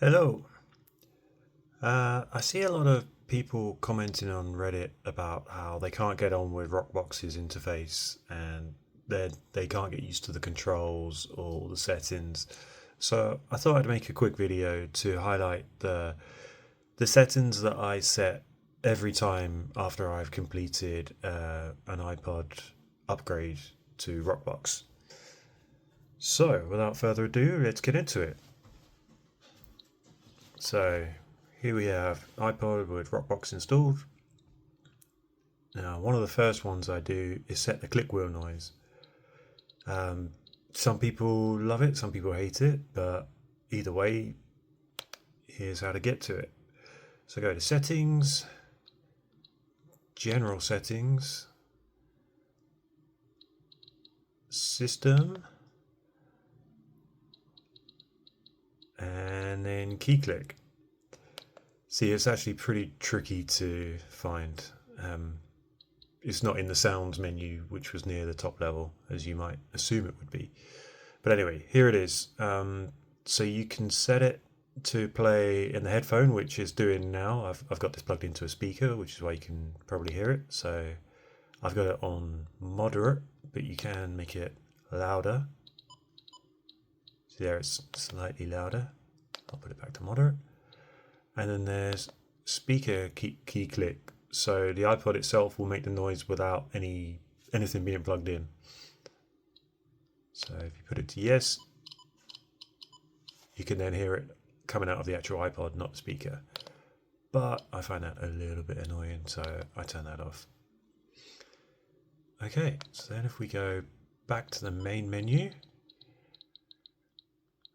Hello. I see a lot of people commenting on Reddit about how they can't get on with Rockbox's interface and they can't get used to the controls or the settings. So I thought I'd make a quick video to highlight the settings that I set every time after I've completed an iPod upgrade to Rockbox. So without further ado, let's get into it. So here we have iPod with Rockbox installed. Now, one of the first ones I do is set the clickwheel noise. Um, some people love it, some people hate it, but either way, here's how to get to it. So go to settings, general settings, system, and then key click. See, it's actually pretty tricky to find. It's not in the sounds menu, which was near the top level, as you might assume it would be. But anyway, here it is. So you can set it to play in the headphone, which is doing now. I've got this plugged into a speaker, which is why you can probably hear it. So I've got it on moderate, but you can make it louder. So there it's slightly louder. I'll put it back to moderate. And then there's speaker key click. So the iPod itself will make the noise without anything being plugged in. So if you put it to yes, you can then hear it coming out of the actual iPod, not the speaker. But I find that a little bit annoying, so I turn that off. Okay, so then if we go back to the main menu,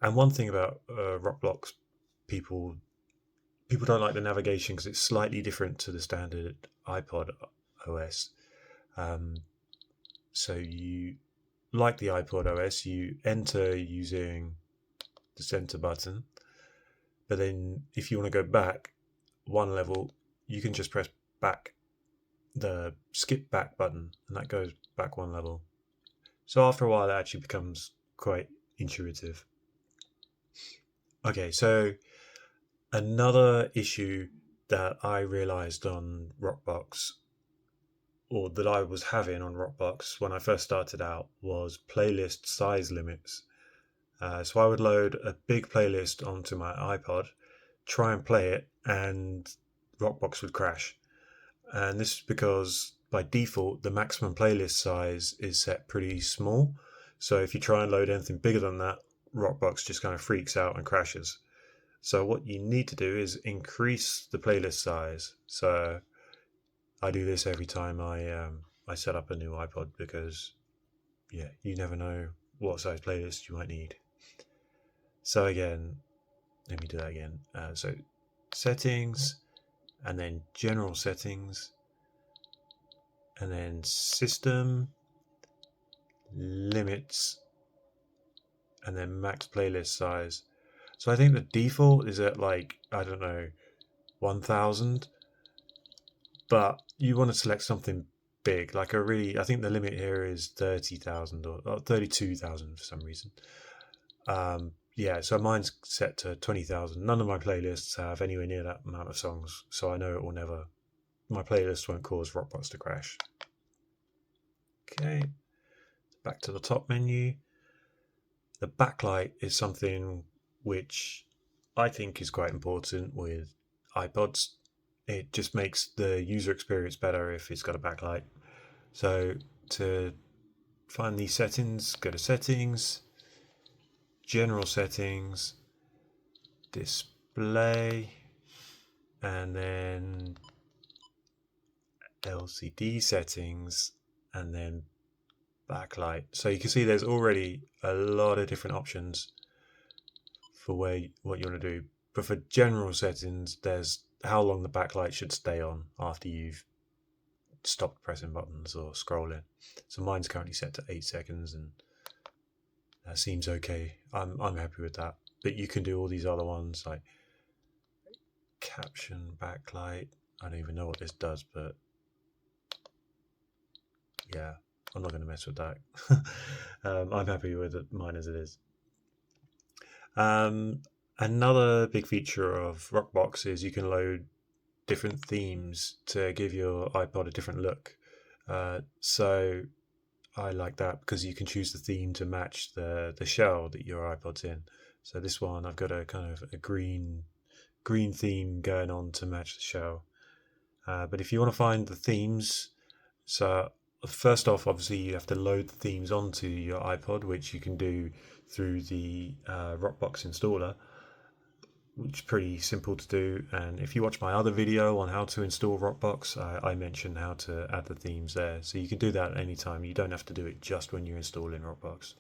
and one thing about Rockbox, people don't like the navigation because it's slightly different to the standard iPod OS. Um, so you, like the iPod OS, you enter using the center button, but then if you want to go back one level, you can just press back, the skip back button, and that goes back one level. So after a while, it actually becomes quite intuitive. Okay, so another issue that I realized on Rockbox, or that I was having on Rockbox when I first started out, was playlist size limits. So I would load a big playlist onto my iPod, try and play it, and Rockbox would crash. And this is because by default, the maximum playlist size is set pretty small. So if you try and load anything bigger than that, Rockbox just kind of freaks out and crashes. So what you need to do is increase the playlist size. So I do this every time I set up a new iPod because yeah, you never know what size playlist you might need. So again, let me do that again. So settings, and then general settings, and then system, limits, and then max playlist size. So I think the default is at, like, I don't know, 1000, but you want to select something big, like a really, I think the limit here is 30,000 or 32,000 for some reason. Yeah, so mine's set to 20,000. None of my playlists have anywhere near that amount of songs, so I know it will never, my playlist won't cause Rockbox to crash. Okay, back to the top menu. The backlight is something which I think is quite important with iPods. It just makes the user experience better if it's got a backlight. So to find these settings, go to settings, general settings, display, and then LCD settings, and then backlight. So you can see there's already a lot of different options for what you want to do. But for general settings, there's how long the backlight should stay on after you've stopped pressing buttons or scrolling. So mine's currently set to 8 seconds, and that seems okay. I'm happy with that. But you can do all these other ones like caption backlight. I don't even know what this does, but yeah, I'm not going to mess with that. I'm happy with mine as it is. Another big feature of Rockbox is you can load different themes to give your iPod a different look. So I like that because you can choose the theme to match the shell that your iPod's in. So this one I've got a kind of a green theme going on to match the shell. But if you want to find the themes, so first off, obviously you have to load the themes onto your iPod, which you can do through the Rockbox installer, which is pretty simple to do. And if you watch my other video on how to install Rockbox, I mentioned how to add the themes there. So you can do that anytime. You don't have to do it just when you're installing Rockbox.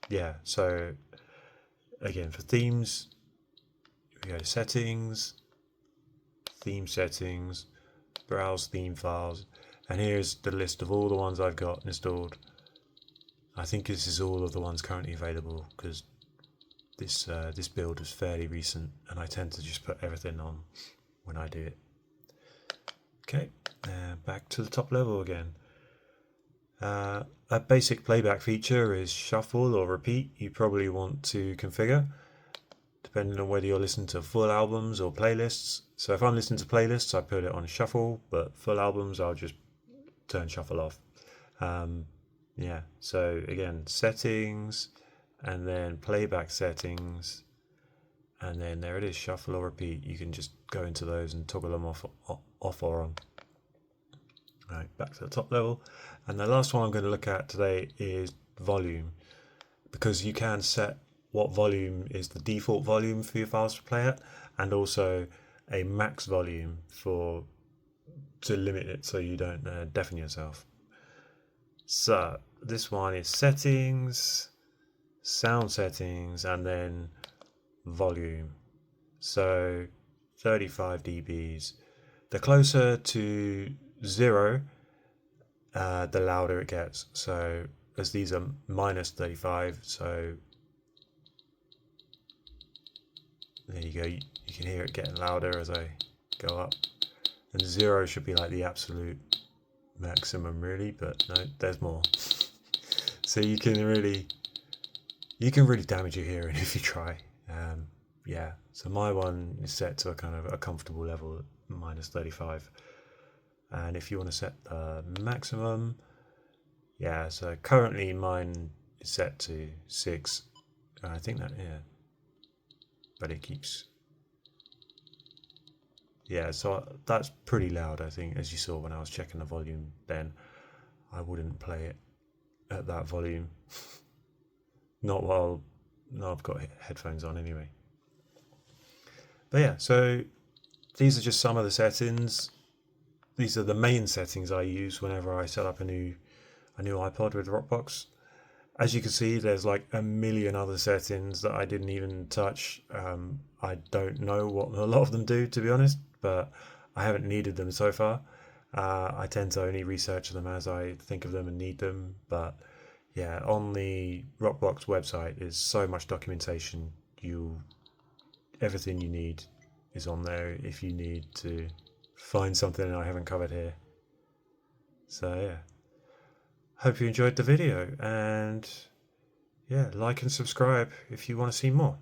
Yeah, so again, for themes, we go to settings, theme settings, browse theme files, and here's the list of all the ones I've got installed. I think this is all of the ones currently available because this build is fairly recent and I tend to just put everything on when I do it. Okay, back to the top level again. A basic playback feature is shuffle or repeat. You probably want to configure depending on whether you're listening to full albums or playlists. So if I'm listening to playlists, I put it on shuffle, but full albums, I'll just turn shuffle off. Yeah, so again, settings, and then playback settings, and then there it is, shuffle or repeat. You can just go into those and toggle them off or on. All right, back to the top level. And the last one I'm going to look at today is volume, because you can set what volume is the default volume for your files to play at, and also a max volume to limit it so you don't deafen yourself. So this one is settings, sound settings, and then volume. So 35 dBs. The closer to 0, the louder it gets. So as these are minus 35, so there you go. You can hear it getting louder as I go up. And 0 should be like the absolute maximum, really, but no, there's more. So you can really damage your hearing if you try. Yeah, so my one is set to a kind of a comfortable level at minus 35. And if you want to set maximum, yeah, so currently mine is set to 6. I think that, yeah, but it keeps, yeah, so that's pretty loud. I think, as you saw when I was checking the volume then, I wouldn't play it at that volume. Not while I've got headphones on anyway. But yeah, so these are just some of the settings. These are the main settings I use whenever I set up a new iPod with Rockbox. As you can see, there's like a million other settings that I didn't even touch. I don't know what a lot of them do, to be honest, but I haven't needed them so far. I tend to only research them as I think of them and need them. But yeah, on the Rockbox website is so much documentation. Everything you need is on there if you need to find something I haven't covered here. So yeah, hope you enjoyed the video, and yeah, like and subscribe if you want to see more.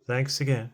Thanks again.